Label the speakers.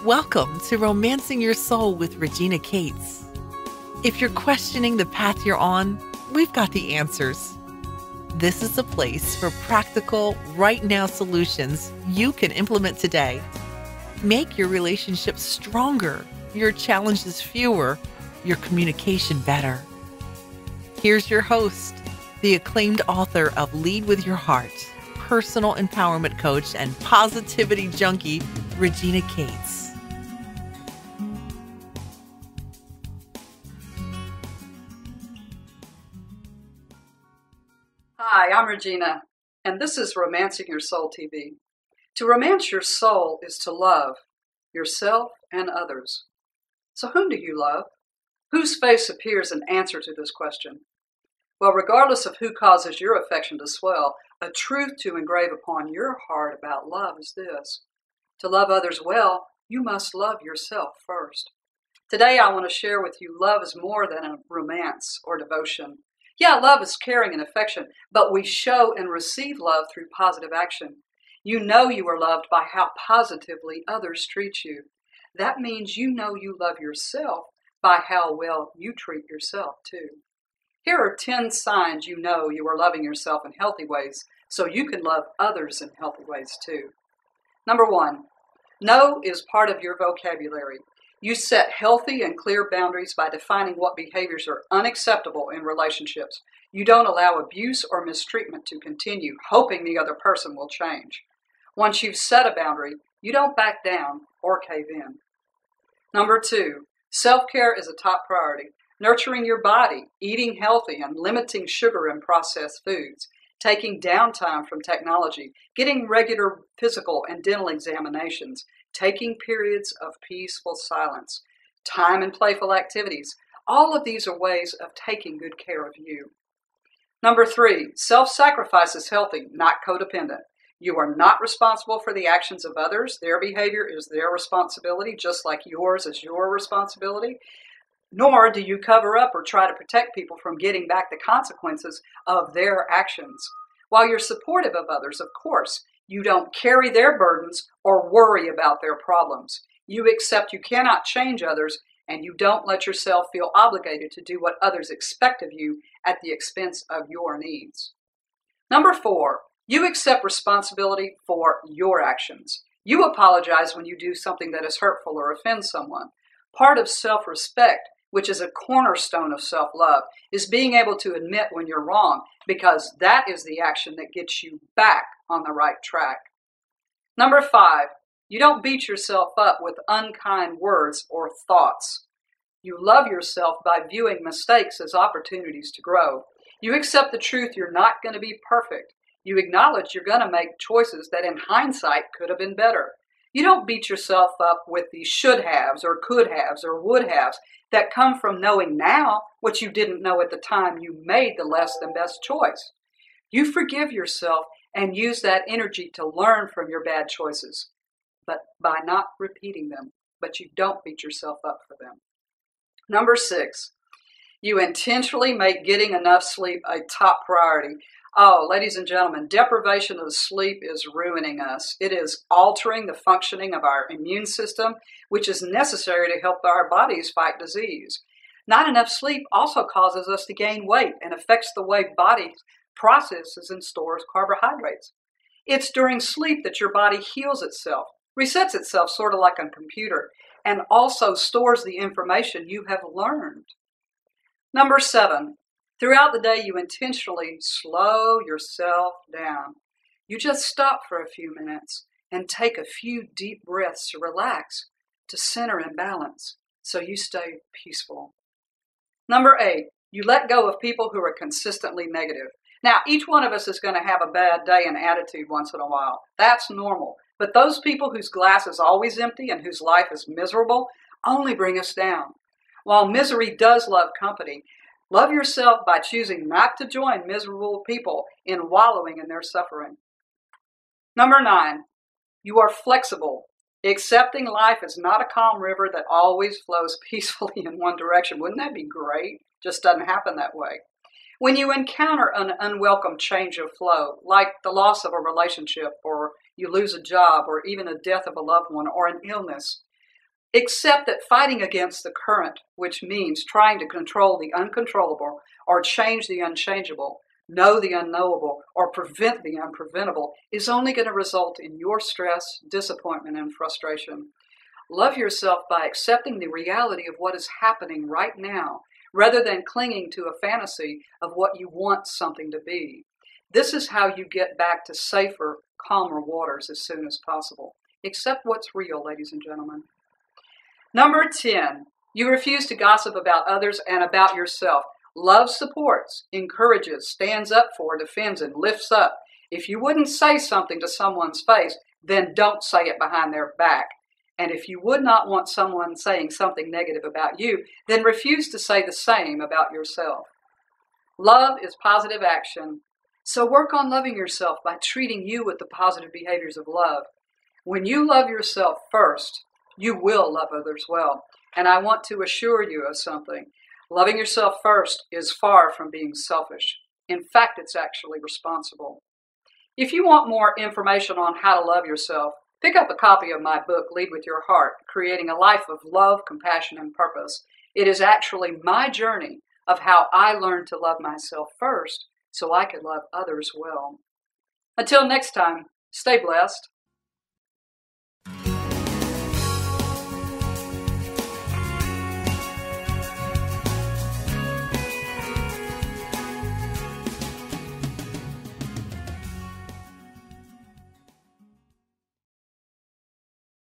Speaker 1: Welcome to Romancing Your Soul with Regina Cates. If you're questioning the path you're on, we've got the answers. This is a place for practical, right-now solutions you can implement today. Make your relationships stronger, your challenges fewer, your communication better. Here's your host, the acclaimed author of Lead With Your Heart, personal empowerment coach, and positivity junkie, Regina Cates.
Speaker 2: Hi, I'm Regina, and this is Romancing Your Soul TV. To romance your soul is to love yourself and others. So whom do you love? Whose face appears in answer to this question? Well, regardless of who causes your affection to swell, a truth to engrave upon your heart about love is this. To love others well, you must love yourself first. Today I want to share with you love is more than a romance or devotion. Yeah, love is caring and affection, but we show and receive love through positive action. You know you are loved by how positively others treat you. That means you know you love yourself by how well you treat yourself too. Here are 10 signs you know you are loving yourself in healthy ways so you can love others in healthy ways too. Number 1, no is part of your vocabulary. You set healthy and clear boundaries by defining what behaviors are unacceptable in relationships. You don't allow abuse or mistreatment to continue, hoping the other person will change. Once you've set a boundary, you don't back down or cave in. Number 2, self-care is a top priority. Nurturing your body, eating healthy, and limiting sugar and processed foods. Taking downtime from technology, getting regular physical and dental examinations, taking periods of peaceful silence, time and playful activities. All of these are ways of taking good care of you. Number 3, self-sacrifice is healthy, not codependent. You are not responsible for the actions of others. Their behavior is their responsibility, just like yours is your responsibility. Nor do you cover up or try to protect people from getting back the consequences of their actions. While you're supportive of others, of course, you don't carry their burdens or worry about their problems. You accept you cannot change others, and you don't let yourself feel obligated to do what others expect of you at the expense of your needs. Number 4, you accept responsibility for your actions. You apologize when you do something that is hurtful or offends someone. Part of self-respect, which is a cornerstone of self-love, is being able to admit when you're wrong, because that is the action that gets you back on the right track. Number 5, you don't beat yourself up with unkind words or thoughts. You love yourself by viewing mistakes as opportunities to grow. You accept the truth you're not going to be perfect. You acknowledge you're going to make choices that in hindsight could have been better. You don't beat yourself up with the should-haves or could-haves or would-haves that come from knowing now what you didn't know at the time you made the less than best choice. You forgive yourself and use that energy to learn from your bad choices, but by not repeating them, but you don't beat yourself up for them. Number 6, you intentionally make getting enough sleep a top priority. Oh, ladies and gentlemen, deprivation of sleep is ruining us. It is altering the functioning of our immune system, which is necessary to help our bodies fight disease. Not enough sleep also causes us to gain weight and affects the way body processes and stores carbohydrates. It's during sleep that your body heals itself, resets itself sort of like a computer, and also stores the information you have learned. Number 7, throughout the day, you intentionally slow yourself down. You just stop for a few minutes and take a few deep breaths to relax, to center and balance, so you stay peaceful. Number 8, you let go of people who are consistently negative. Now, each one of us is going to have a bad day and attitude once in a while. That's normal. But those people whose glass is always empty and whose life is miserable only bring us down. While misery does love company, love yourself by choosing not to join miserable people in wallowing in their suffering. Number 9, you are flexible. Accepting life is not a calm river that always flows peacefully in one direction. Wouldn't that be great? Just doesn't happen that way. When you encounter an unwelcome change of flow, like the loss of a relationship, or you lose a job, or even a death of a loved one, or an illness, Accept that fighting against the current, which means trying to control the uncontrollable or change the unchangeable, know the unknowable, or prevent the unpreventable, is only going to result in your stress, disappointment, and frustration. Love yourself by accepting the reality of what is happening right now, rather than clinging to a fantasy of what you want something to be. This is how you get back to safer, calmer waters as soon as possible. Accept what's real, ladies and gentlemen. Number 10, you refuse to gossip about others and about yourself. Love supports, encourages, stands up for, defends, and lifts up. If you wouldn't say something to someone's face, then don't say it behind their back. And if you would not want someone saying something negative about you, then refuse to say the same about yourself. Love is positive action, so work on loving yourself by treating you with the positive behaviors of love. When you love yourself first, you will love others well. And I want to assure you of something. Loving yourself first is far from being selfish. In fact, it's actually responsible. If you want more information on how to love yourself, pick up a copy of my book, Lead with Your Heart, Creating a Life of Love, Compassion, and Purpose. It is actually my journey of how I learned to love myself first so I could love others well. Until next time, stay blessed.